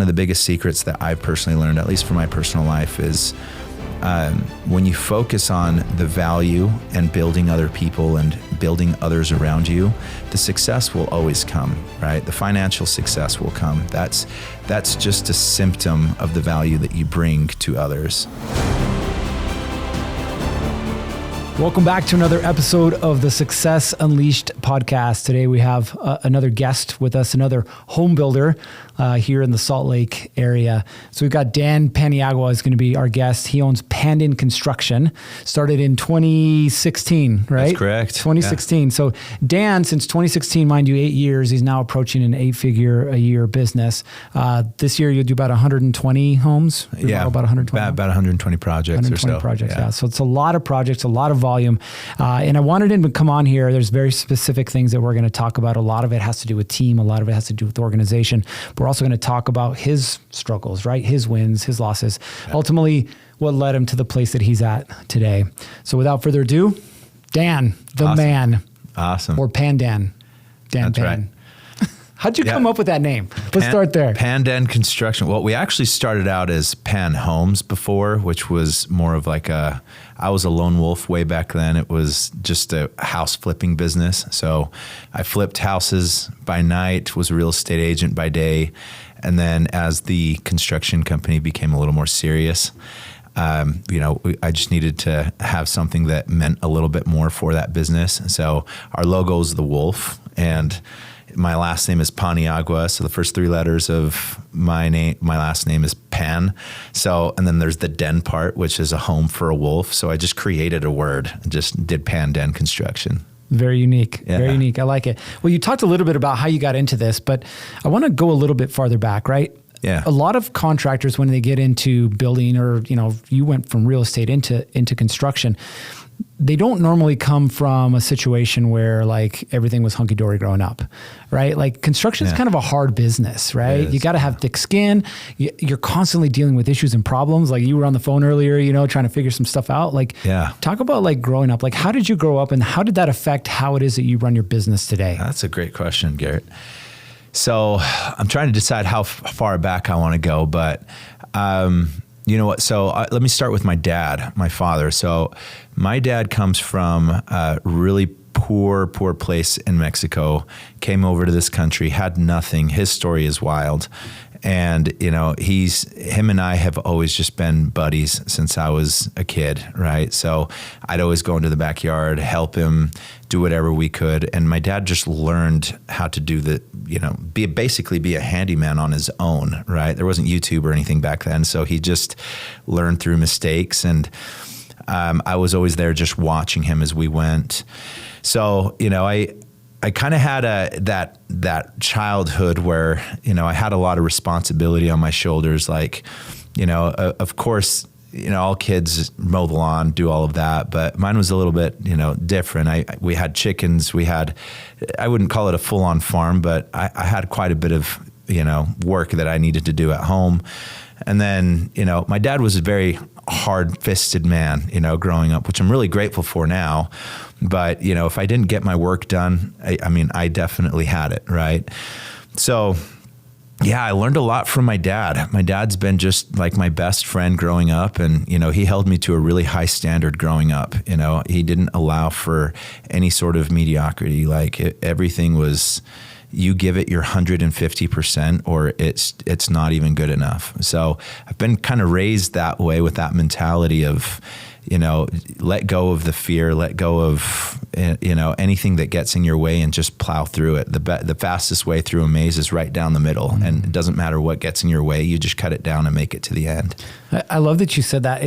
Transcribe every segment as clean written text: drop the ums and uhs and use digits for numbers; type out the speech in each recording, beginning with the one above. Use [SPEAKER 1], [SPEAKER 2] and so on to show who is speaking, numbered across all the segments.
[SPEAKER 1] of the biggest secrets that I've personally learned, at least for my personal life, is when you focus on the value and building other people and building others around you, the success will always come, right? The financial success will come. That's just a symptom of the value that you bring to others.
[SPEAKER 2] Welcome back to another episode of the Success Unleashed podcast. Today we have another guest with us, another home builder here in the Salt Lake area. So we've got Dan Paniagua is going to be our guest. He owns Pandan Construction, started in 2016, right?
[SPEAKER 1] That's correct.
[SPEAKER 2] 2016. Yeah. So Dan, since 2016, mind you, 8 years, he's now approaching an 8-figure a year business. This year you'll do about 120 homes?
[SPEAKER 1] Yeah,
[SPEAKER 2] about 120.
[SPEAKER 1] About 120 projects
[SPEAKER 2] 120
[SPEAKER 1] or so.
[SPEAKER 2] projects, yeah. So it's a lot of projects, a lot of volume. And I wanted him to come on here. There's very specific things that we're going to talk about. A lot of it has to do with team. A lot of it has to do with organization. We're also going to talk about his struggles, right? His wins, his losses, ultimately what led him to the place that he's at today. So without further ado, Dan, the
[SPEAKER 1] awesome.
[SPEAKER 2] Man.
[SPEAKER 1] Awesome.
[SPEAKER 2] Or Pandan. Dan
[SPEAKER 1] That's
[SPEAKER 2] Pan.
[SPEAKER 1] right.
[SPEAKER 2] How'd you come up with that name? Let's start there.
[SPEAKER 1] Pandan Construction. Well, we actually started out as Pan Homes before, which was more of like I was a lone wolf way back then. It was just a house flipping business. So I flipped houses by night, was a real estate agent by day. And then as the construction company became a little more serious, I just needed to have something that meant a little bit more for that business. So our logo is the wolf, and my last name is Paniagua. So the first 3 letters of my last name is Pan. So, and then there's the den part, which is a home for a wolf. So I just created a word and just did Pandan Construction.
[SPEAKER 2] Very unique.
[SPEAKER 1] Yeah.
[SPEAKER 2] Very unique. I like it. Well, you talked a little bit about how you got into this, but I want to go a little bit farther back, right?
[SPEAKER 1] Yeah.
[SPEAKER 2] A lot of contractors, when they get into building, or, you went from real estate into construction, they don't normally come from a situation where like everything was hunky-dory growing up, right? Like construction is kind of a hard business, right? You got to have thick skin. You're constantly dealing with issues and problems. Like you were on the phone earlier, trying to figure some stuff out. Like, talk about like growing up. Like, how did you grow up and how did that affect how it is that you run your business today?
[SPEAKER 1] That's a great question, Garrett. So I'm trying to decide how far back I want to go, but you know what? So let me start with my dad, my father. So my dad comes from a really poor place in Mexico, came over to this country, had nothing. His story is wild. And, him and I have always just been buddies since I was a kid, right? So I'd always go into the backyard, help him, do whatever we could. And my dad just learned how to do basically be a handyman on his own, right? There wasn't YouTube or anything back then. So he just learned through mistakes. And I was always there just watching him as we went. So, I kind of had that childhood where, I had a lot of responsibility on my shoulders. Like, of course, all kids mow the lawn, do all of that, but mine was a little bit, different. We had chickens. I wouldn't call it a full on farm, but I had quite a bit of, work that I needed to do at home. And then, my dad was a very hard-fisted man, growing up, which I'm really grateful for now. But, if I didn't get my work done, I definitely had it, right? So, yeah, I learned a lot from my dad. My dad's been just like my best friend growing up. And, he held me to a really high standard growing up. He didn't allow for any sort of mediocrity. Like everything was, you give it your 150% or it's not even good enough. So I've been kind of raised that way with that mentality of, let go of the fear, let go of, anything that gets in your way and just plow through it. The fastest way through a maze is right down the middle. Mm-hmm. And it doesn't matter what gets in your way. You just cut it down and make it to the end.
[SPEAKER 2] I love that you said that.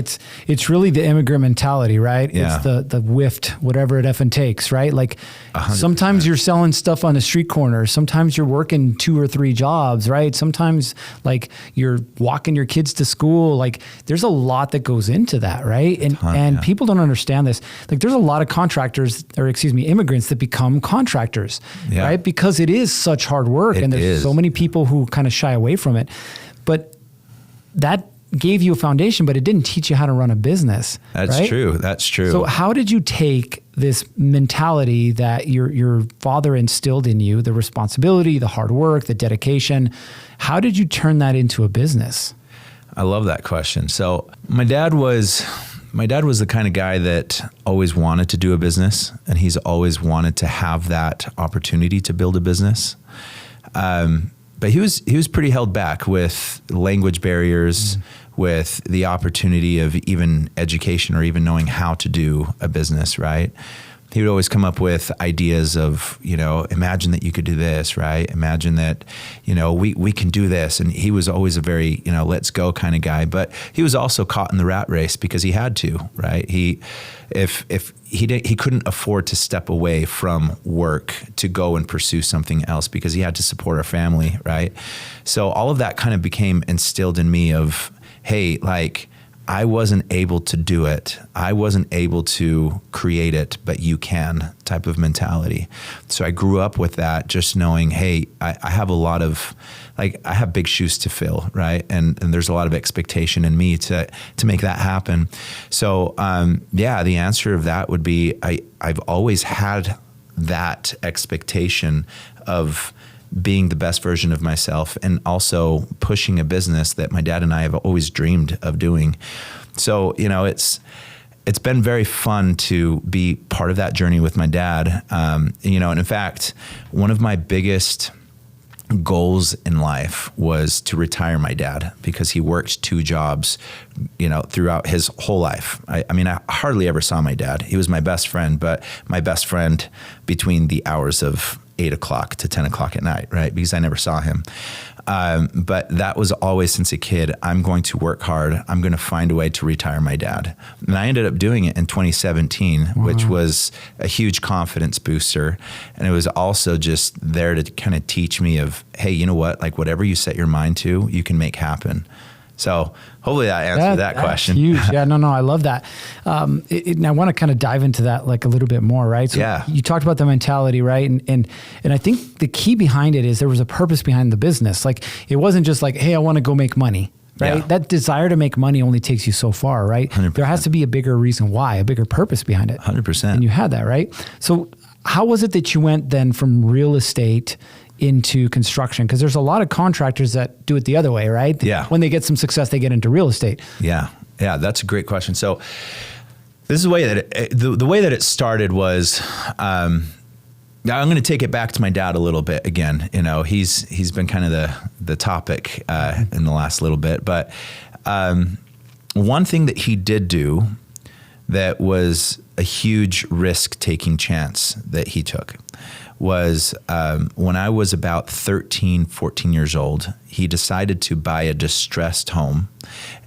[SPEAKER 2] It's really the immigrant mentality, right?
[SPEAKER 1] Yeah.
[SPEAKER 2] It's the whiffed, whatever it effing takes, right? Like
[SPEAKER 1] 100%.
[SPEAKER 2] Sometimes you're selling stuff on a street corner. Sometimes you're working 2 or 3 jobs, right? Sometimes like you're walking your kids to school. Like there's a lot that goes into that, right? And people don't understand this. Like there's a lot of immigrants that become contractors, right? Because it is such hard work and there's so many people who kind of shy away from it. But that gave you a foundation, but it didn't teach you how to run a business.
[SPEAKER 1] That's
[SPEAKER 2] right?
[SPEAKER 1] true. That's true.
[SPEAKER 2] So how did you take this mentality that your father instilled in you, the responsibility, the hard work, the dedication? How did you turn that into a business?
[SPEAKER 1] I love that question. So my dad was the kind of guy that always wanted to do a business, and he's always wanted to have that opportunity to build a business. But he was pretty held back with language barriers, with the opportunity of even education or even knowing how to do a business, right? He would always come up with ideas of, imagine that you could do this, right? Imagine that, we can do this. And he was always a very, let's go kind of guy. But he was also caught in the rat race because he had to, right? He couldn't afford to step away from work to go and pursue something else because he had to support our family, right? So all of that kind of became instilled in me of, hey, I wasn't able to do it. I wasn't able to create it, but you can type of mentality. So I grew up with that, just knowing, hey, I have a lot of, I have big shoes to fill, right? And there's a lot of expectation in me to make that happen. So the answer of that would be I've always had that expectation of being the best version of myself and also pushing a business that my dad and I have always dreamed of doing. So, it's been very fun to be part of that journey with my dad. And in fact, one of my biggest goals in life was to retire my dad because he worked 2 jobs, throughout his whole life. I hardly ever saw my dad. He was my best friend, but my best friend between the hours of 8 o'clock to 10 o'clock at night, right? Because I never saw him. But that was always since a kid, I'm going to work hard. I'm going to find a way to retire my dad. And I ended up doing it in 2017, which was a huge confidence booster. And it was also just there to kind of teach me of, hey, you know what? Whatever you set your mind to, you can make happen. So hopefully that answered that question.
[SPEAKER 2] Huge. Yeah, no, I love that. And I want to kind of dive into that a little bit more, right? So you talked about the mentality, right? And I think the key behind it is there was a purpose behind the business. It wasn't just hey, I want to go make money, right? Yeah. That desire to make money only takes you so far, right?
[SPEAKER 1] 100%.
[SPEAKER 2] There has to be a bigger reason why, a bigger purpose behind it.
[SPEAKER 1] 100%.
[SPEAKER 2] And you had that, right? So how was it that you went then from real estate into construction? Because there's a lot of contractors that do it the other way, right?
[SPEAKER 1] Yeah.
[SPEAKER 2] When they get some success, they get into real estate.
[SPEAKER 1] Yeah, that's a great question. So this is the way that the way that it started was, I'm going to take it back to my dad a little bit again. He's been kind of the topic in the last little bit, but one thing that he did do that was a huge risk-taking chance that he took was when I was about 13, 14 years old, he decided to buy a distressed home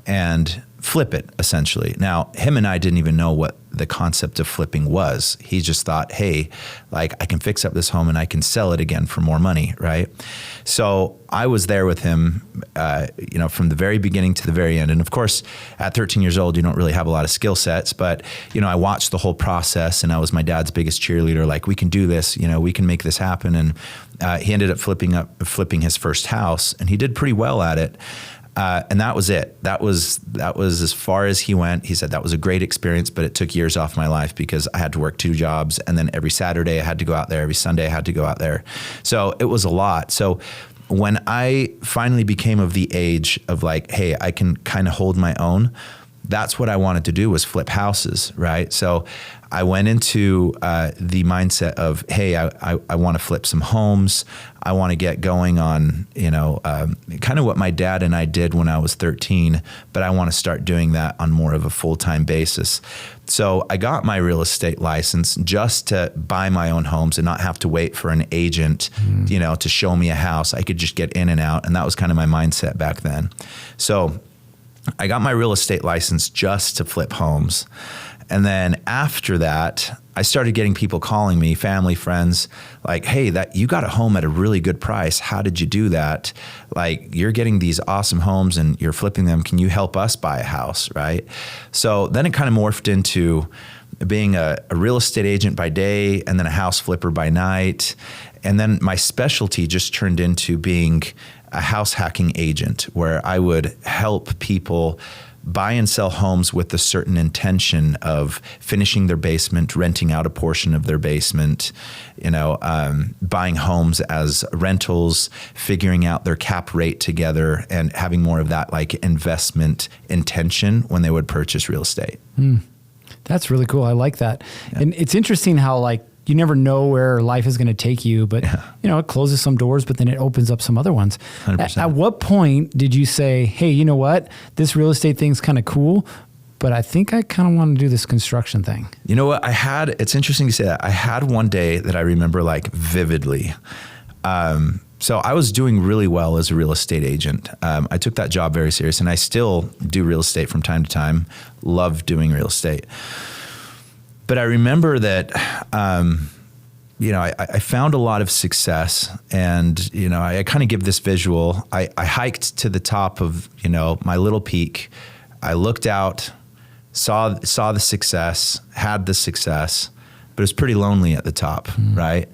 [SPEAKER 1] and flip it, essentially. Now, him and I didn't even know what the concept of flipping was. He just thought, hey, I can fix up this home and I can sell it again for more money, right? So I was there with him, from the very beginning to the very end. And of course, at 13 years old, you don't really have a lot of skill sets, but, I watched the whole process and I was my dad's biggest cheerleader. We can do this, we can make this happen. And he ended up flipping his first house, and he did pretty well at it. And that was it. That was as far as he went. He said that was a great experience, but it took years off my life because I had to work 2 jobs. And then every Saturday I had to go out there. Every Sunday I had to go out there. So it was a lot. So when I finally became of the age of hey, I can kind of hold my own, that's what I wanted to do, was flip houses, right? So I went into the mindset of, hey, I want to flip some homes. I want to get going on, kind of what my dad and I did when I was 13, but I want to start doing that on more of a full-time basis. So I got my real estate license just to buy my own homes and not have to wait for an agent, to show me a house. I could just get in and out. And that was kind of my mindset back then. So I got my real estate license just to flip homes. And then after that, I started getting people calling me, family, friends, hey, you got a home at a really good price. How did you do that? You're getting these awesome homes and you're flipping them. Can you help us buy a house, right? So then it kind of morphed into being a real estate agent by day and then a house flipper by night. And then my specialty just turned into being a house hacking agent where I would help people buy and sell homes with a certain intention of finishing their basement, renting out a portion of their basement, buying homes as rentals, figuring out their cap rate together, and having more of that like investment intention when they would purchase real estate.
[SPEAKER 2] That's really cool. I like that. Yeah. And it's interesting how like you never know where life is going to take you, but it closes some doors, but then it opens up some other ones. 100%. At what point did you say, hey, you know what? This real estate thing's kind of cool, but I think I kind of want to do this construction thing.
[SPEAKER 1] You know what? It's interesting you say that. I had one day that I remember like vividly. So I was doing really well as a real estate agent. I took that job very serious, and I still do real estate from time to time. Love doing real estate. But I remember that, I found a lot of success, and, I kind of give this visual. I hiked to the top of, my little peak. I looked out, saw the success, had the success, but it was pretty lonely at the top, right?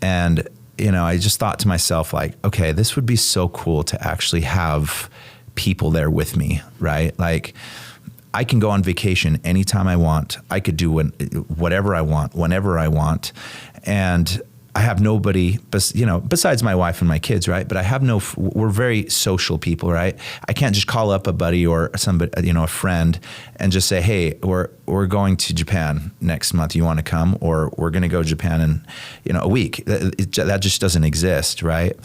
[SPEAKER 1] And, I just thought to myself like, okay, this would be so cool to actually have people there with me, right? Like, I can go on vacation anytime I want. I could do whatever I want, whenever I want. And I have nobody, besides my wife and my kids, right? But we're very social people, right? I can't just call up a buddy or somebody, a friend and just say, hey, we're going to Japan next month. You want to come? Or we're going to go to Japan in, a week. That just doesn't exist, right?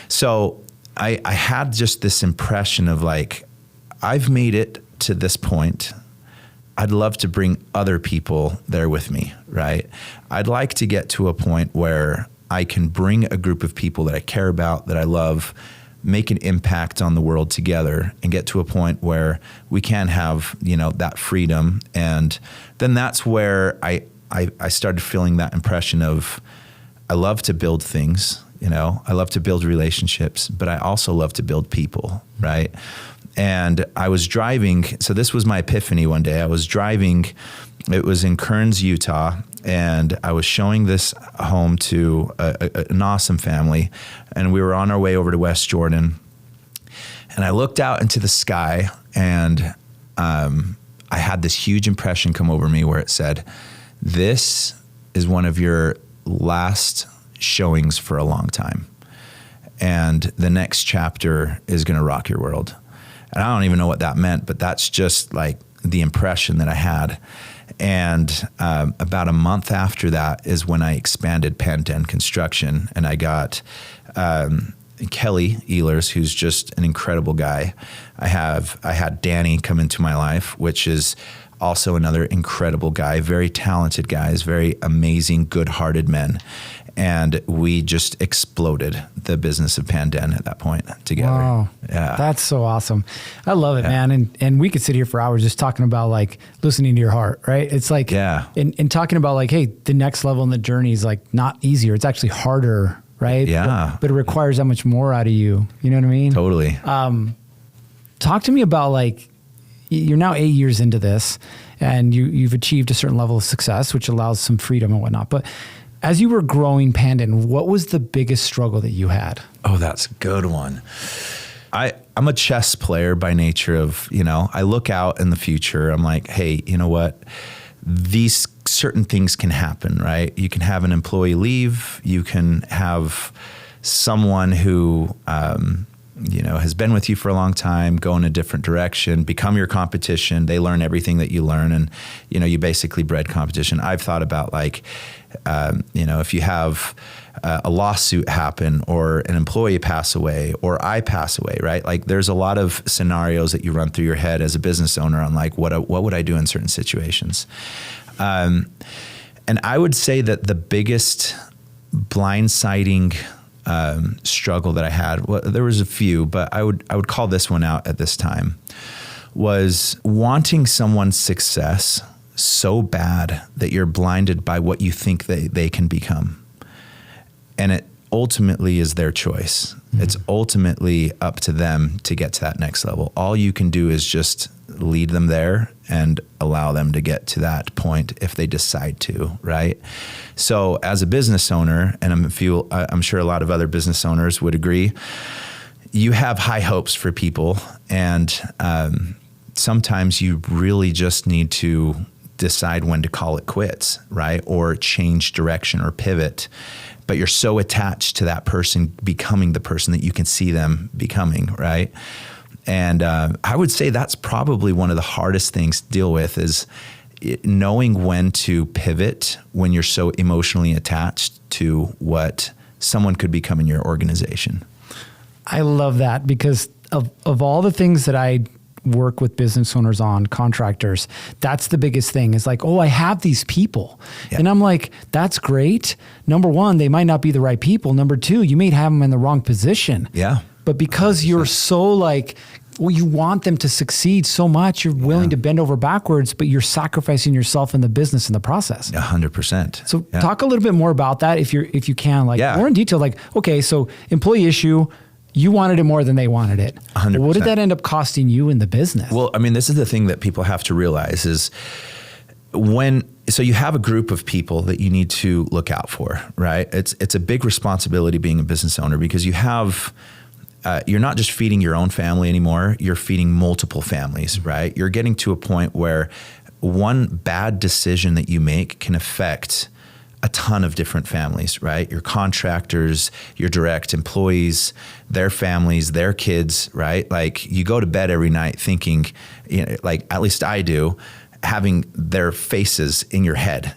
[SPEAKER 1] So I had just this impression of like, I've made it to this point. I'd love to bring other people there with me, right? I'd like to get to a point where I can bring a group of people that I care about, that I love, make an impact on the world together, and get to a point where we can have, that freedom. And then that's where I started feeling that impression of, I love to build things, I love to build relationships, but I also love to build people, right? And I was driving, so this was my epiphany one day. I was driving, it was in Kearns, Utah, and I was showing this home to an awesome family, and we were on our way over to West Jordan. And I looked out into the sky, and I had this huge impression come over me where it said, this is one of your last showings for a long time, and the next chapter is going to rock your world. And I don't even know what that meant, but that's just like the impression that I had. And about a month after that is when I expanded Pandan Construction, and I got Kelly Ehlers, who's just an incredible guy. I had Danny come into my life, which is also another incredible guy, very talented guys, very amazing, good-hearted men. And we just exploded the business of Pandan at that point together.
[SPEAKER 2] Wow. Yeah. That's so awesome. I love it, man. And we could sit here for hours just talking about like listening to your heart, right? It's like, and talking about like, hey, the next level in the journey is like not easier. It's actually harder, right?
[SPEAKER 1] Yeah.
[SPEAKER 2] But it requires that much more out of you. You know what I mean?
[SPEAKER 1] Totally.
[SPEAKER 2] Talk to me about like, you're now 8 years into this, and you've achieved a certain level of success, which allows some freedom and whatnot. But as you were growing Pandan, what was the biggest struggle that you had?
[SPEAKER 1] Oh, that's a good one. I'm a chess player by nature of, I look out in the future. I'm like, hey, you know what? These certain things can happen, right? You can have an employee leave. You can have someone who, has been with you for a long time, go in a different direction, become your competition. They learn everything that you learn, and, you basically bred competition. I've thought about like, if you have a lawsuit happen, or an employee pass away, or I pass away, right? Like there's a lot of scenarios that you run through your head as a business owner on like, what would I do in certain situations? And I would say that the biggest blindsiding struggle that I had, well, there was a few, but I would call this one out at this time, was wanting someone's success so bad that you're blinded by what you think they can become. And it ultimately is their choice. Mm-hmm. It's ultimately up to them to get to that next level. All you can do is just lead them there and allow them to get to that point if they decide to, right? So as a business owner, and I'm sure a lot of other business owners would agree, you have high hopes for people, and sometimes you really just need to decide when to call it quits, right? Or change direction or pivot. But you're so attached to that person becoming the person that you can see them becoming, right? And I would say that's probably one of the hardest things to deal with, is knowing when to pivot when you're so emotionally attached to what someone could become in your organization.
[SPEAKER 2] I love that, because of all the things that I work with business owners on, contractors, that's the biggest thing, is like, oh, I have these people. Yeah. And I'm like, that's great. Number one, they might not be the right people. Number two, you may have them in the wrong position.
[SPEAKER 1] Yeah.
[SPEAKER 2] But because you're so like, well, you want them to succeed so much, you're willing to bend over backwards, but you're sacrificing yourself in the business in the process.
[SPEAKER 1] 100%.
[SPEAKER 2] So talk a little bit more about that if you can, like more in detail, like, okay, so employee issue, you wanted it more than they wanted it.
[SPEAKER 1] 100%.
[SPEAKER 2] What did that end up costing you in the business?
[SPEAKER 1] Well, I mean, this is the thing that people have to realize is so you have a group of people that you need to look out for, right? It's a big responsibility being a business owner, because you have, you're not just feeding your own family anymore, you're feeding multiple families, right? You're getting to a point where one bad decision that you make can affect a ton of different families, right? Your contractors, your direct employees, their families, their kids, right? Like, you go to bed every night thinking, like, at least I do, having their faces in your head,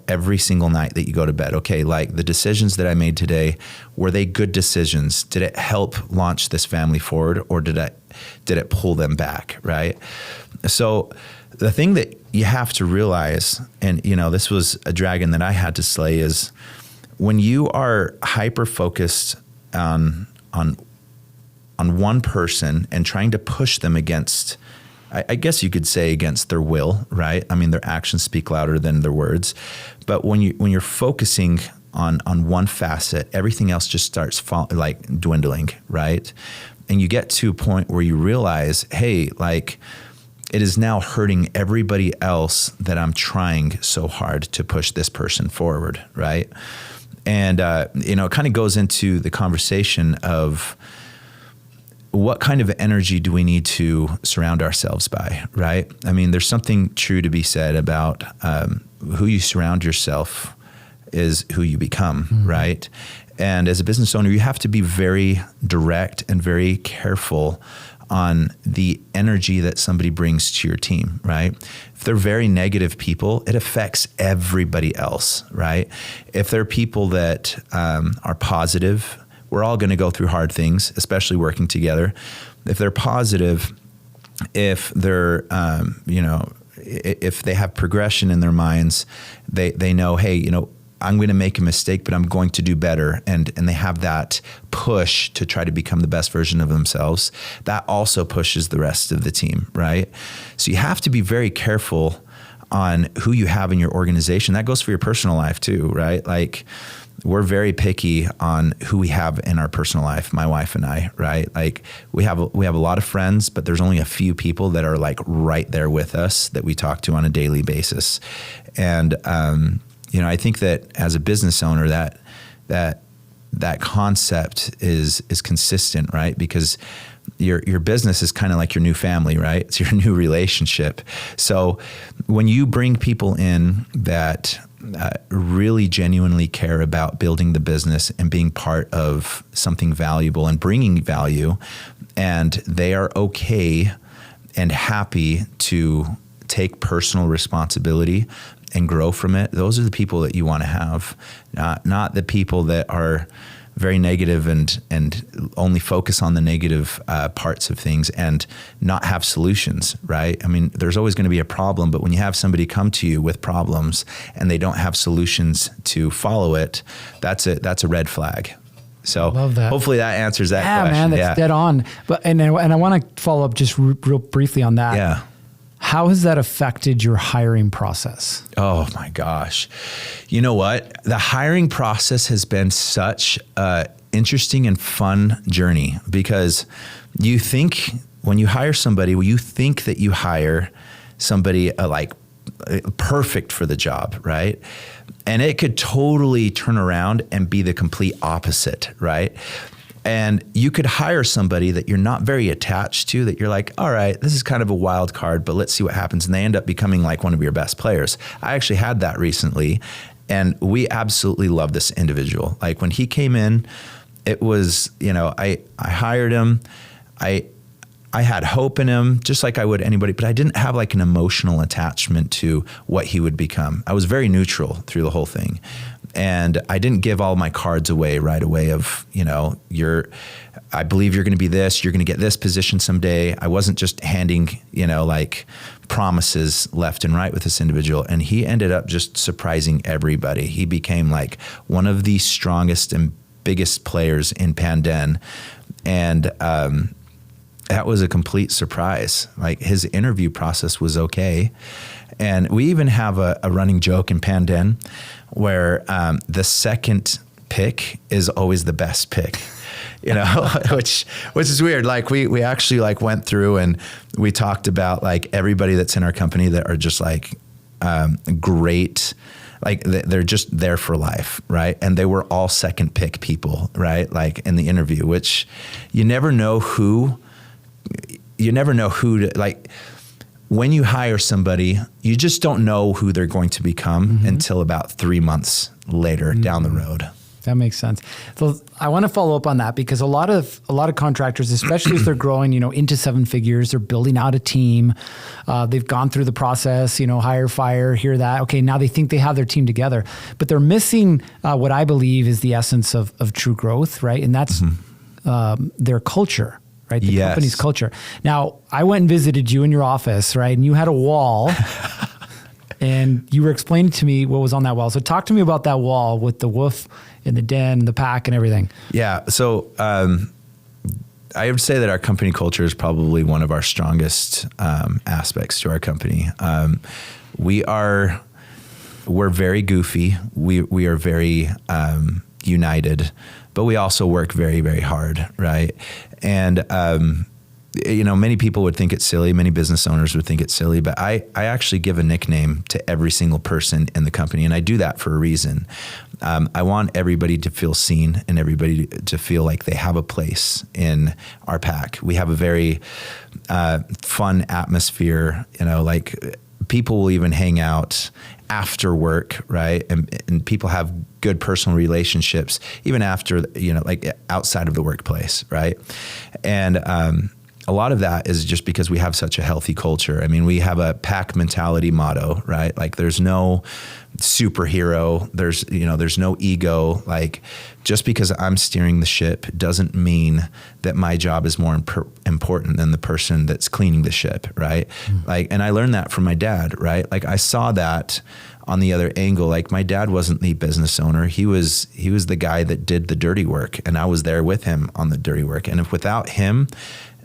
[SPEAKER 1] every single night that you go to bed. Okay, like, the decisions that I made today, were they good decisions? Did it help launch this family forward, or did it pull them back, right? So the thing that you have to realize, and this was a dragon that I had to slay, is when you are hyper focused on one person and trying to push them against, I guess you could say, against their will, right? I mean, their actions speak louder than their words. But when you're focusing on one facet, everything else just starts dwindling, right? And you get to a point where you realize, hey, like, it is now hurting everybody else that I'm trying so hard to push this person forward, right? And, it kind of goes into the conversation of what kind of energy do we need to surround ourselves by, right? I mean, there's something true to be said about who you surround yourself is who you become, right? And as a business owner, you have to be very direct and very careful on the energy that somebody brings to your team, right? If they're very negative people, it affects everybody else, right? If they're people that are positive, we're all going to go through hard things, especially working together. If they're positive, if they're, if they have progression in their minds, they know, hey, I'm going to make a mistake, but I'm going to do better. And they have that push to try to become the best version of themselves. That also pushes the rest of the team, right? So you have to be very careful on who you have in your organization. That goes for your personal life too, right? Like, we're very picky on who we have in our personal life, my wife and I, right? Like, we have a lot of friends, but there's only a few people that are like right there with us that we talk to on a daily basis. And, I think that as a business owner, that concept is consistent, right? Because your business is kind of like your new family, right? It's your new relationship. So when you bring people in that really genuinely care about building the business and being part of something valuable and bringing value, and they are okay and happy to take personal responsibility and grow from it, those are the people that you want to have, not the people that are very negative and only focus on the negative parts of things and not have solutions, right? I mean, there's always going to be a problem, but when you have somebody come to you with problems and they don't have solutions to follow it, that's a red flag. So hopefully that answers that question.
[SPEAKER 2] Man, that's dead on. But and I want to follow up just real briefly on that.
[SPEAKER 1] Yeah.
[SPEAKER 2] How has that affected your hiring process?
[SPEAKER 1] Oh my gosh. You know what? The hiring process has been such an interesting and fun journey, because you think when you hire somebody, you think that you hire somebody perfect for the job, right? And it could totally turn around and be the complete opposite, right? And you could hire somebody that you're not very attached to, that you're like, all right, this is kind of a wild card, but let's see what happens. And they end up becoming like one of your best players. I actually had that recently, and we absolutely love this individual. Like when he came in, it was, I hired him. I had hope in him, just like I would anybody, but I didn't have like an emotional attachment to what he would become. I was very neutral through the whole thing. And I didn't give all my cards away right away of, I believe you're going to be this, you're going to get this position someday. I wasn't just handing, like promises left and right with this individual. And he ended up just surprising everybody. He became like one of the strongest and biggest players in Pandan. And, that was a complete surprise. Like his interview process was okay. And we even have a running joke in Pandan where the second pick is always the best pick, which is weird. Like we actually like went through and we talked about like everybody that's in our company that are just like great. Like they're just there for life, right? And they were all second pick people, right? Like in the interview, which you never know who to, like when you hire somebody, you just don't know who they're going to become until about 3 months later down the road.
[SPEAKER 2] That makes sense. So I want to follow up on that because a lot of contractors, especially as they're growing, into 7 figures, they're building out a team. They've gone through the process, hire, fire, hear that. Okay, now they think they have their team together, but they're missing what I believe is the essence of true growth, right? And that's their culture. Right, the company's culture. Now, I went and visited you in your office, right, and you had a wall, and you were explaining to me what was on that wall. So, talk to me about that wall with the wolf and the den, and the pack, and everything.
[SPEAKER 1] Yeah. So, I would say that our company culture is probably one of our strongest aspects to our company. We're very goofy. We are very united, but we also work very, very hard, right? And, many people would think it's silly. Many business owners would think it's silly, but I actually give a nickname to every single person in the company. And I do that for a reason. I want everybody to feel seen and everybody to feel like they have a place in our pack. We have a very fun atmosphere, like people will even hang out after work, right? And people have good personal relationships, even after, like outside of the workplace, right? And a lot of that is just because we have such a healthy culture. I mean, we have a pack mentality motto, right? Like there's no superhero, there's no ego. Like just because I'm steering the ship doesn't mean that my job is more important than the person that's cleaning the ship, right? Like, and I learned that from my dad, right? Like I saw that on the other angle. Like my dad wasn't the business owner. He was the guy that did the dirty work, and I was there with him on the dirty work. And if without him,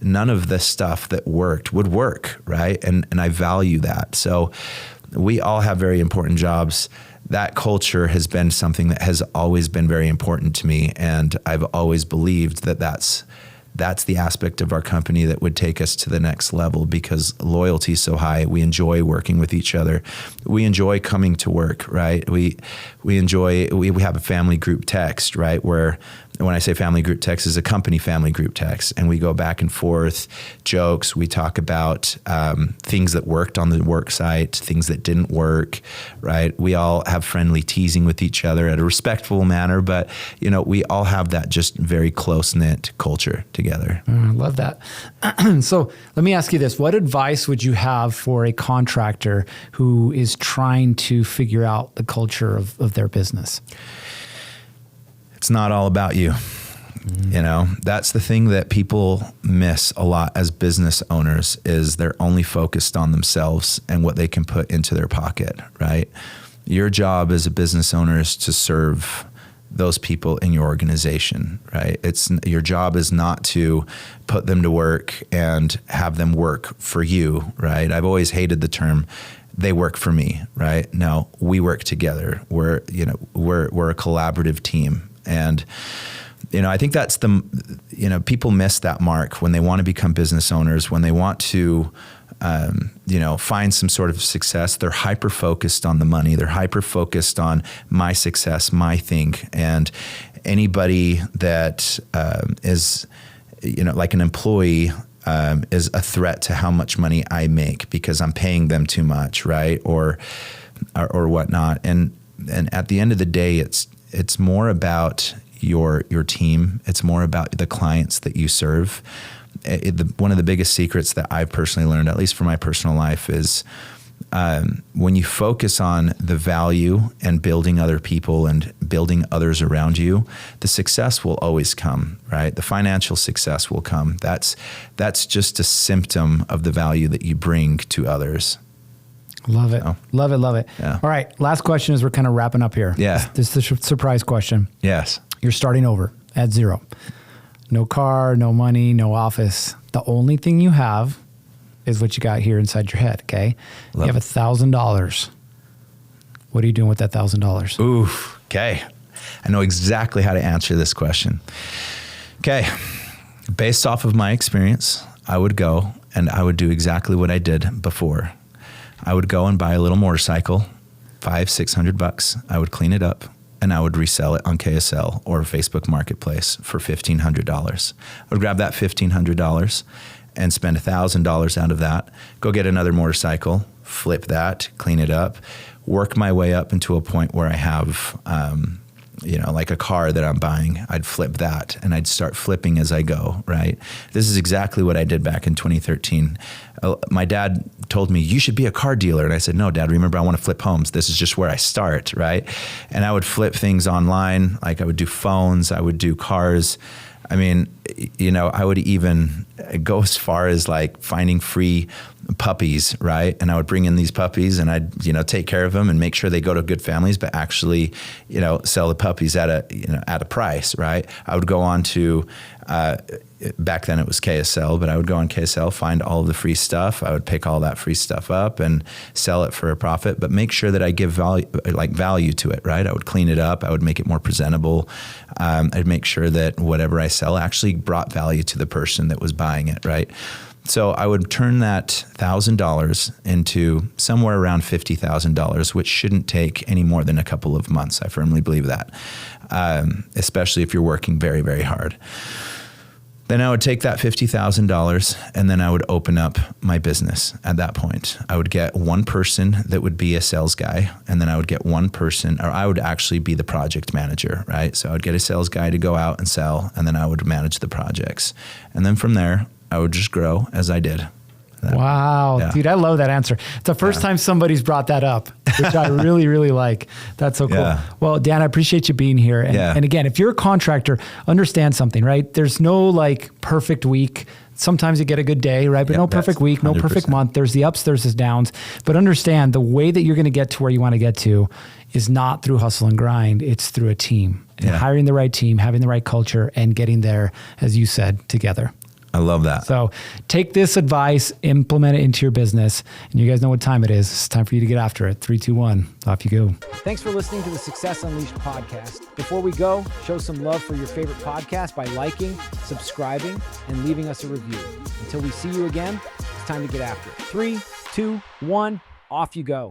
[SPEAKER 1] none of the stuff that worked would work, right? And I value that. So we all have very important jobs. That culture has been something that has always been very important to me, and I've always believed that that's the aspect of our company that would take us to the next level, because loyalty is so high. We enjoy working with each other. We enjoy coming to work, right? We have a family group text, right? Where when I say family group text, is a company family group text, and we go back and forth, jokes. We talk about things that worked on the work site, things that didn't work, right? We all have friendly teasing with each other at a respectful manner, but we all have that just very close-knit culture together.
[SPEAKER 2] I love that. So let me ask you this. What advice would you have for a contractor who is trying to figure out the culture of their business?
[SPEAKER 1] It's not all about you. That's the thing that people miss a lot as business owners, is they're only focused on themselves and what they can put into their pocket, right? Your job as a business owner is to serve those people in your organization, right? Your job is not to put them to work and have them work for you, right? I've always hated the term they work for me, right? No, we work together. We're a collaborative team. And, I think that's people miss that mark when they want to become business owners, when they want to, find some sort of success. They're hyper-focused on the money. They're hyper-focused on my success, my thing. And anybody that is, like an employee is a threat to how much money I make because I'm paying them too much, right? Or whatnot. And at the end of the day, it's more about your team. It's more about the clients that you serve. One of the biggest secrets that I've personally learned, at least for my personal life, is when you focus on the value and building other people and building others around you, the success will always come, right? The financial success will come. That's just a symptom of the value that you bring to others.
[SPEAKER 2] Love it. Love it. Love it.
[SPEAKER 1] Yeah.
[SPEAKER 2] All right. Last question as we're kind of wrapping up here.
[SPEAKER 1] Yeah.
[SPEAKER 2] This is the surprise question.
[SPEAKER 1] Yes.
[SPEAKER 2] You're starting over at zero. No car, no money, no office. The only thing you have is what you got here inside your head, okay? You have $1,000. What are you doing with that $1,000?
[SPEAKER 1] Oof. Okay. I know exactly how to answer this question. Okay. Based off of my experience, I would go and I would do exactly what I did before. I would go and buy a little motorcycle, $500-$600. I would clean it up and I would resell it on KSL or Facebook Marketplace for $1,500. I would grab that $1,500 and spend $1,000 out of that, go get another motorcycle, flip that, clean it up, work my way up into a point where I have, like a car that I'm buying. I'd flip that and I'd start flipping as I go, right? This is exactly what I did back in 2013. My dad told me, you should be a car dealer. And I said, no, Dad, remember, I want to flip homes. This is just where I start, right? And I would flip things online. Like I would do phones, I would do cars. I mean, I would even go as far as like finding free puppies, right? And I would bring in these puppies and I'd, take care of them and make sure they go to good families, but actually, sell the puppies at a price, right? I would go on to, back then it was KSL, but I would go on KSL, find all of the free stuff. I would pick all that free stuff up and sell it for a profit, but make sure that I give value to it, right? I would clean it up. I would make it more presentable. I'd make sure that whatever I sell actually brought value to the person that was buying it, right? So I would turn that $1,000 into somewhere around $50,000, which shouldn't take any more than a couple of months. I firmly believe that, especially if you're working very, very hard. Then I would take that $50,000 and then I would open up my business at that point. I would get one person that would be a sales guy, and then I would get one person, or I would actually be the project manager, right? So I would get a sales guy to go out and sell, and then I would manage the projects. And then from there, I would just grow as I did.
[SPEAKER 2] Wow. Yeah. Dude, I love that answer. It's the first time somebody's brought that up, which I really, really like. That's so cool. Yeah. Well, Dan, I appreciate you being here. And again, if you're a contractor, understand something, right? There's no perfect week. Sometimes you get a good day, right? But no perfect week, 100%. No perfect month. There's the ups, there's the downs. But understand the way that you're going to get to where you want to get to is not through hustle and grind. It's through a team. And hiring the right team, having the right culture, and getting there, as you said, together.
[SPEAKER 1] I love that.
[SPEAKER 2] So take this advice, implement it into your business, and you guys know what time it is. It's time for you to get after it. 3, 2, 1, off you go. Thanks for listening to the Success Unleashed podcast. Before we go, show some love for your favorite podcast by liking, subscribing, and leaving us a review. Until we see you again, it's time to get after it. 3, 2, 1, off you go.